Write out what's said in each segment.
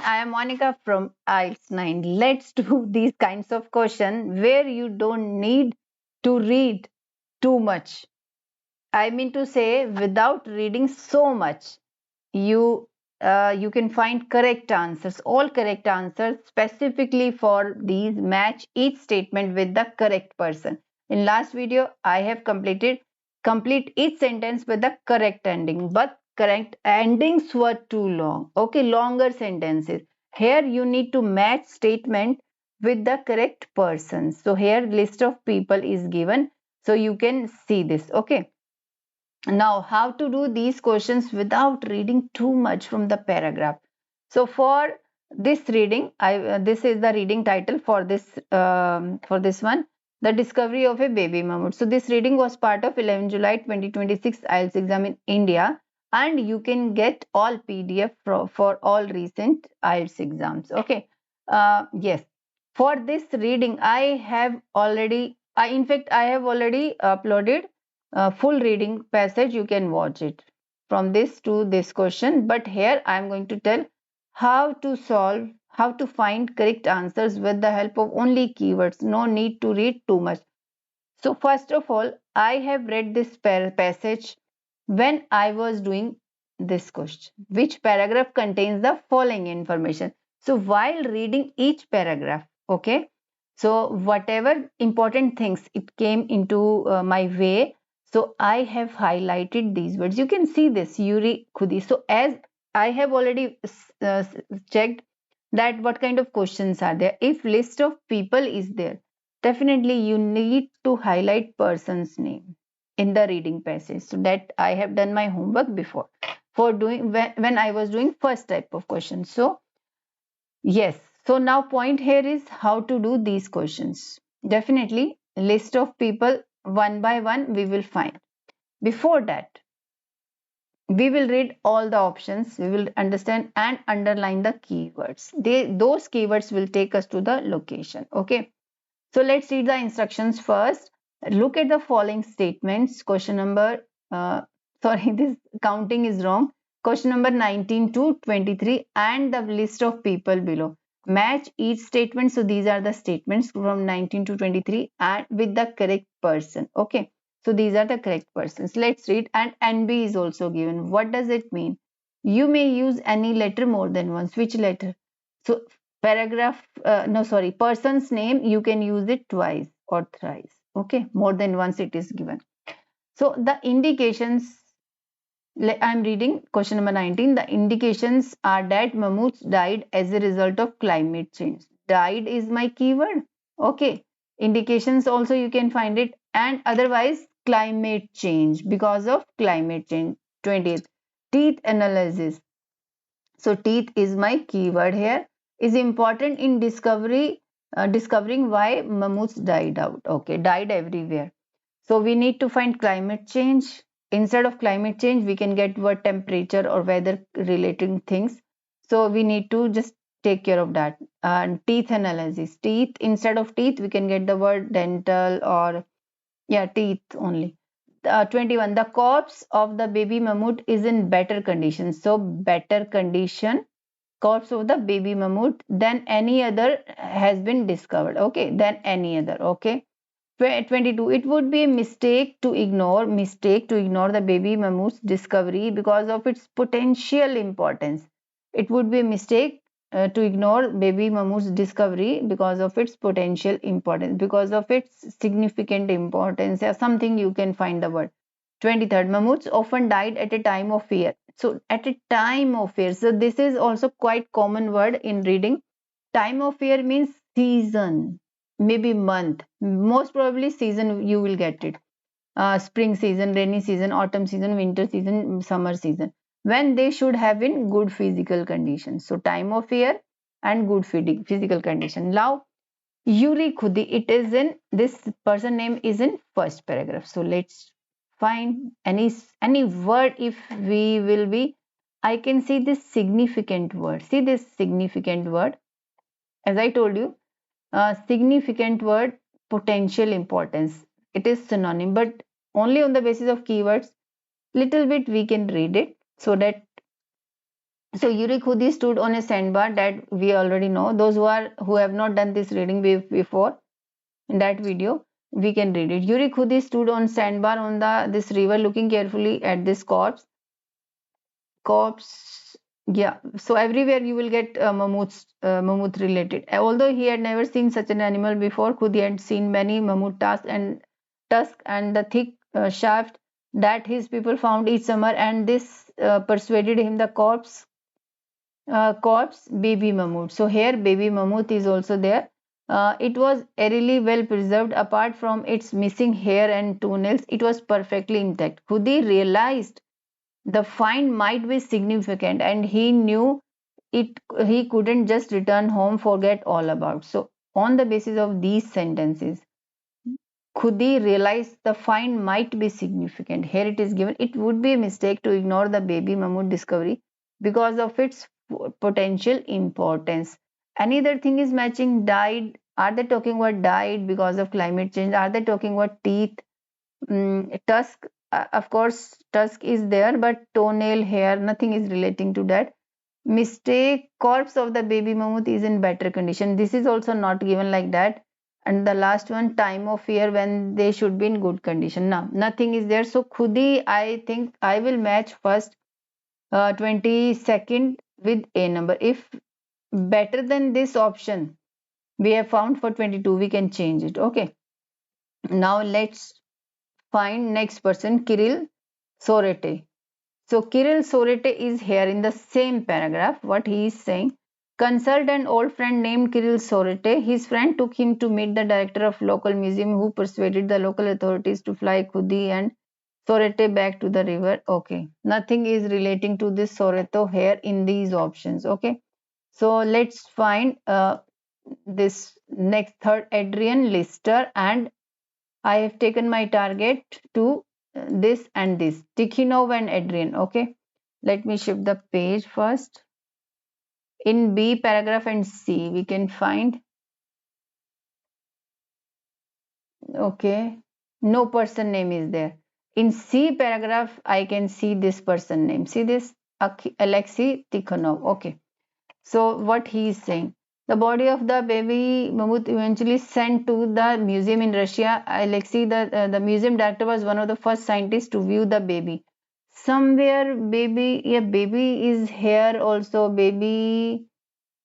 I am Monika from IELTS 9. Let's do these kinds of questions where you don't need to read too much. I mean to say, without reading so much, you you can find correct answers, all correct answers specifically for these. Match each statement with the correct person. In last video, I have complete each sentence with the correct ending, but correct endings were too long. Okay, longer sentences. Here you need to match statement with the correct person. So here list of people is given, so you can see this. Okay, now, how to do these questions without reading too much from the paragraph? So, for this reading, this is the reading title for this one, the discovery of a baby mammoth. So, this reading was part of 11 July 2026 IELTS exam in India, and you can get all PDF for all recent IELTS exams. Okay, yes. For this reading, I have already uploaded full reading passage. You can watch it from this to this question, but here I am going to tell how to find correct answers with the help of only keywords. No need to read too much. So first of all, I have read this passage when I was doing this question, which paragraph contains the following information. So while reading each paragraph, okay, so whatever important things it came into my way, so I have highlighted these words. You can see this, Yuri, Khudi. So as I have already checked that what kind of questions are there. If list of people is there, definitely you need to highlight person's name in the reading passage. So that I have done my homework before for doing when I was doing first type of question. So yes, so now point here is how to do these questions. Definitely list of people one by one we will find. Before that, we will read all the options, we will understand and underline the keywords. Those keywords will take us to the location. Okay, so let's read the instructions first. Look at the following statements. Question number, sorry, this counting is wrong. Question number 19 to 23 and the list of people below. Match each statement. So these are the statements from 19 to 23 and with the correct person. Okay. So these are the correct persons. Let's read. And NB is also given. What does it mean? You may use any letter more than once. Which letter? So paragraph, no, sorry, person's name, you can use it twice or thrice. Okay, more than once it is given. So the indications, I'm reading question number 19. The indications are that mammoths died as a result of climate change. Died is my keyword. Okay, indications also you can find it, and otherwise climate change, because of climate change. 20th, teeth analysis. So teeth is my keyword here. Is important in discovering why mammoths died out. Okay, died everywhere. So we need to find climate change. Instead of climate change, we can get word temperature or weather related things. So we need to just take care of that. And teeth analysis. Teeth, instead of teeth, we can get the word dental or yeah, teeth only. 21. The corpse of the baby mammoth is in better condition. So better condition, corpse of the baby mammoth than any other has been discovered. Okay, than any other. Okay. 22. It would be a mistake to ignore the baby mammoth's discovery because of its potential importance. It would be a mistake to ignore baby mammoth's discovery because of its potential importance, because of its significant importance, or something you can find the word. 23rd, mammoths often died at a time of fear. So at a time of fear. So this is also quite common word in reading. Time of fear means season, maybe month. Most probably season you will get it. Spring season, rainy season, autumn season, winter season, summer season. When they should have in good physical condition. So time of year and good physical condition. Now Yuri Khudi, it is in this person name is in first paragraph. So let's find any word. If we will be, I can see this significant word. See this significant word. As I told you, significant word, potential importance. It is synonym, but only on the basis of keywords. Little bit we can read it so that So Yuri Khudi stood on a sandbar, that we already know. Those who have not done this reading before, in that video, we can read it. Yuri Khudi stood on sandbar on this river, looking carefully at this corpse. Yeah, so everywhere you will get mammoth related. Although he had never seen such an animal before, Khudi had seen many mammoth tusk and the thick shaft that his people found each summer, and this persuaded him the corpse baby mammoth. So here baby mammoth is also there. It was eerily well preserved. Apart from its missing hair and toenails, it was perfectly intact. Khudi realized the find might be significant, and he knew it. He couldn't just return home, forget all about. So on the basis of these sentences, Khudi realized the find might be significant. Here it is given. It would be a mistake to ignore the baby mammoth discovery because of its potential importance. Another thing is matching died. Are they talking about died because of climate change? Are they talking about teeth? Tusk, of course, tusk is there, but toenail, hair, nothing is relating to that. Mistake, corpse of the baby mammoth is in better condition. This is also not given like that. And the last one, time of year when they should be in good condition. Now, nothing is there. So, Khudi, I think I will match first 22nd with a number. If better than this option we have found for 22, we can change it. Okay. Now, let's find next person, Kirill Sorete. So Kirill Sorete is here in the same paragraph. What he is saying: consult an old friend named Kirill Sorete. His friend took him to meet the director of local museum, who persuaded the local authorities to fly Khudi and Sorete back to the river. Okay, nothing is relating to this Soreto here in these options. Okay, so let's find this next third, Adrian Lister, and I have taken my target to this and this, Tikhonov and Adrian. Okay, let me shift the page first. In B paragraph and C, we can find, okay, no person name is there. In C paragraph, I can see this person name. See this, Alexei Tikhonov. Okay, so what he is saying: the body of the baby mammoth eventually sent to the museum in Russia. Alexei, the museum director, was one of the first scientists to view the baby. Somewhere baby, yeah, baby is here also. Baby,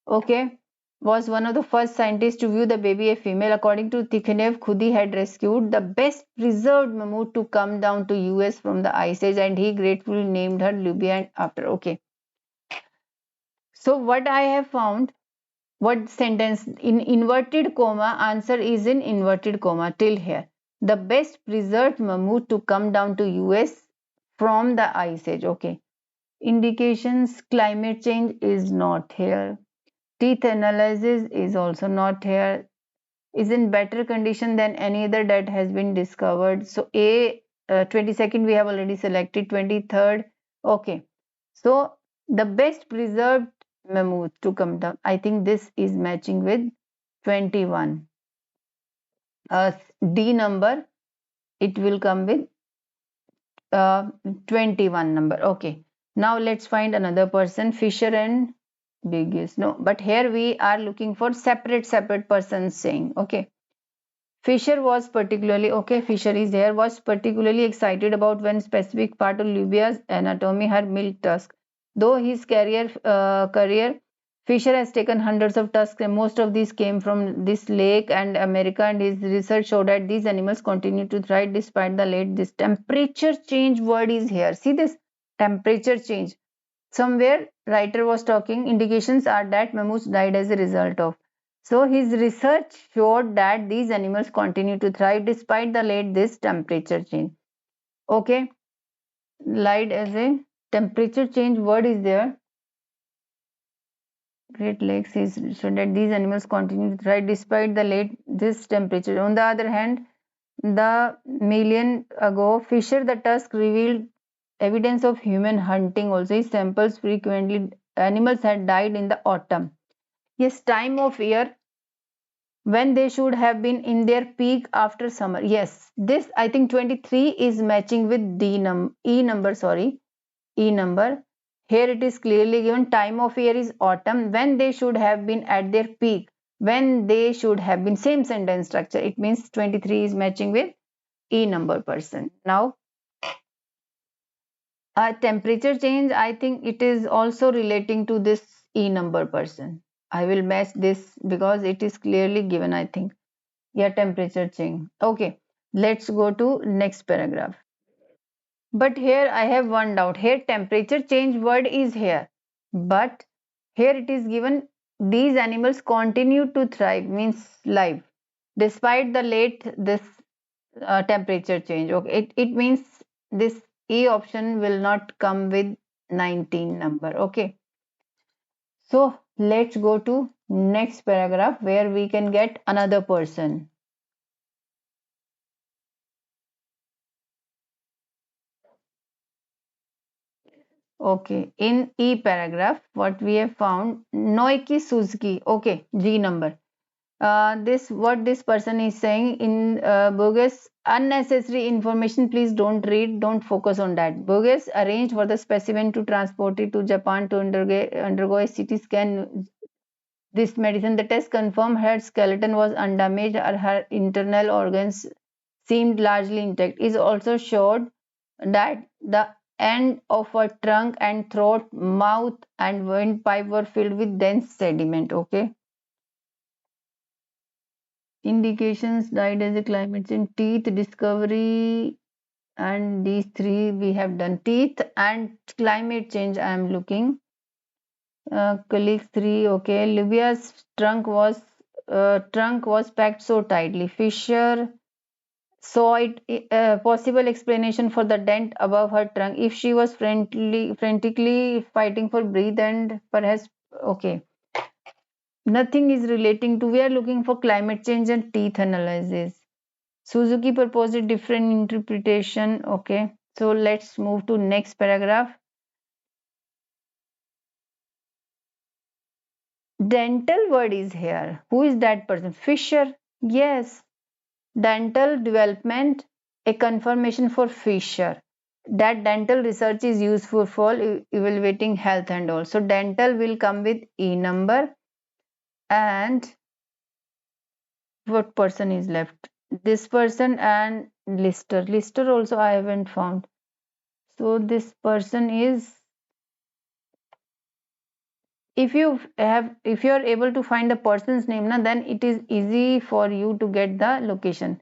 okay, was one of the first scientists to view the baby, a female. According to Tikhonov, Khudi had rescued the best preserved mammoth to come down to US from the ice age, and he gratefully named her Libya after. Okay, so what I have found, what sentence in inverted comma, answer is in inverted comma till here. The best preserved mammoth to come down to US from the ice age. Okay, indications, climate change is not here. Teeth analysis is also not here. Is in better condition than any other that has been discovered. So A, 22nd we have already selected, 23rd. Okay, so the best preserved mammoth to come down, I think this is matching with 21. D number, it will come with 21 number. Okay, now let's find another person, Fisher and Biggest. No, but here we are looking for separate persons saying. Okay, Fisher was particularly, okay, Fisher is here, was particularly excited about one specific part of Libya's anatomy, her milk tusk. Though his career, Fisher has taken hundreds of tusks, and most of these came from this lake and America, and his research showed that these animals continue to thrive despite the late this temperature change word is here. See this temperature change. Somewhere writer was talking, indications are that mammoths died as a result of. So his research showed that these animals continue to thrive despite the late this temperature change. Okay, light as a temperature change word is there. Great Lakes is so that these animals continue to thrive despite the late this temperature. On the other hand, the million ago Fisher the tusk revealed evidence of human hunting. Also, his samples frequently animals had died in the autumn. Yes, time of year when they should have been in their peak after summer. Yes, this I think 23 is matching with E number, sorry, E number. Here it is clearly given time of year is autumn, when they should have been at their peak, when they should have been, same sentence structure. It means 23 is matching with E number person. Now temperature change, I think it is also relating to this E number person. I will match this because it is clearly given, I think. Yeah, temperature change. Okay, let's go to next paragraph. But here I have one doubt. Here temperature change word is here, but here it is given these animals continue to thrive, means live, despite the late this temperature change. Okay, it means this E option will not come with 19 number. Okay, so let's go to next paragraph where we can get another person. Okay, in E paragraph, what we have found, Noiki Suzuki. Okay, G number. This what this person is saying in bogus unnecessary information. Please don't read, don't focus on that. Bogus arranged for the specimen to transport it to Japan to undergo a CT scan. This medicine, the test confirmed her skeleton was undamaged or her internal organs seemed largely intact. It also showed that the end of her trunk and throat, mouth, and windpipe were filled with dense sediment. Okay. Indications died as a climate change. Teeth discovery, and these three we have done. Teeth and climate change I am looking. Colleagues 3. Okay, Livia's trunk was packed so tightly. Fisher saw it possible explanation for the dent above her trunk if she was frantically fighting for breath, and perhaps. Okay, nothing is relating to. We are looking for climate change and teeth analysis. Suzuki proposed a different interpretation. Okay, so let's move to next paragraph. Dental word is here. Who is that person? Fisher. Yes. Dental development, a confirmation for Fisher that dental research is useful for evaluating health and all. So dental will come with E number. And what person is left? This person and Lister. Lister also I haven't found. So this person is, if you are able to find the person's name na, then it is easy for you to get the location.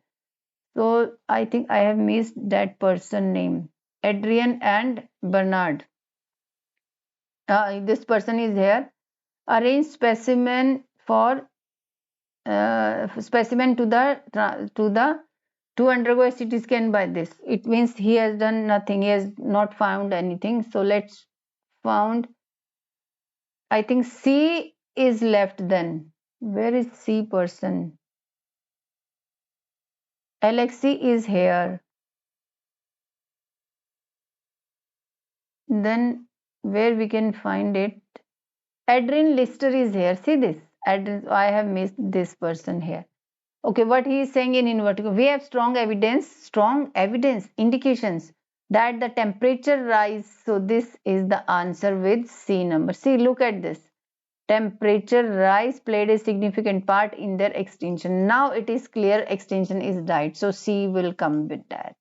So I think I have missed that person name. Adrian and Bernard. This person is here. Arrange specimen for specimen to the to undergo a CT scan by this. It means he has done nothing. He has not found anything. So let's found. I think C is left then. Where is C person? Alexei is here. Then where we can find it? Adrian Lister is here. See this. Adrian, I have missed this person here. Okay, what he is saying in inverted, we have strong evidence, indications that the temperature rise. So this is the answer with C number. See, look at this. Temperature rise played a significant part in their extinction. Now it is clear extinction is died. So C will come with that.